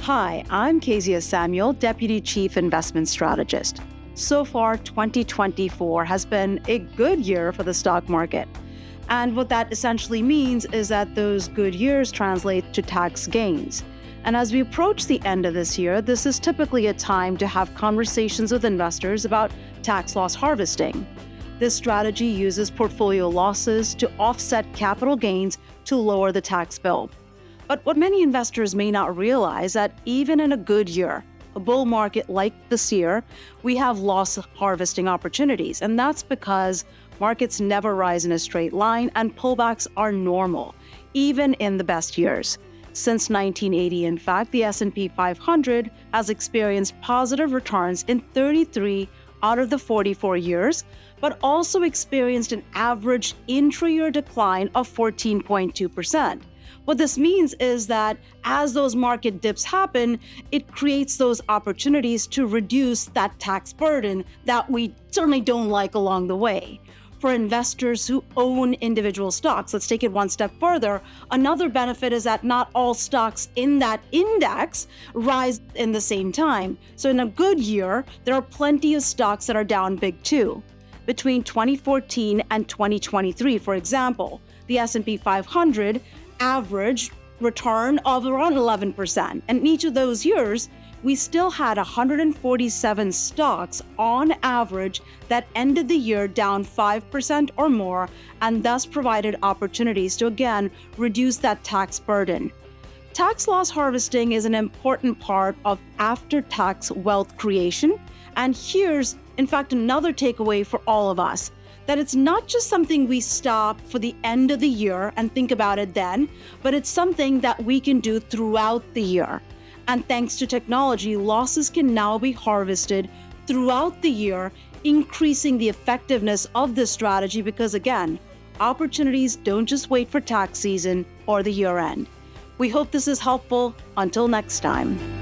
Hi, I'm Kezia Samuel, Deputy Chief Investment Strategist. So far, 2024 has been a good year for the stock market. And what that essentially means is that those good years translate to tax gains. And as we approach the end of this year, this is typically a time to have conversations with investors about tax loss harvesting. This strategy uses portfolio losses to offset capital gains to lower the tax bill. But what many investors may not realize is that even in a good year, a bull market like this year, we have loss harvesting opportunities. And that's because markets never rise in a straight line and pullbacks are normal, even in the best years. Since 1980, in fact, the S&P 500 has experienced positive returns in 33 out of the 44 years, but also experienced an average intra-year decline of 14.2%. What this means is that as those market dips happen, it creates those opportunities to reduce that tax burden that we certainly don't like along the way. For investors who own individual stocks, let's take it one step further. Another benefit is that not all stocks in that index rise in the same time. So in a good year, there are plenty of stocks that are down big too. Between 2014 and 2023, for example, the S&P 500 average return of around 11%. And in each of those years, we still had 147 stocks on average that ended the year down 5% or more, and thus provided opportunities to, again, reduce that tax burden. Tax loss harvesting is an important part of after-tax wealth creation. And here's, in fact, another takeaway for all of us, that it's not just something we stop for the end of the year and think about it then, but it's something that we can do throughout the year. And thanks to technology, losses can now be harvested throughout the year, increasing the effectiveness of this strategy because, again, opportunities don't just wait for tax season or the year end. We hope this is helpful. Until next time.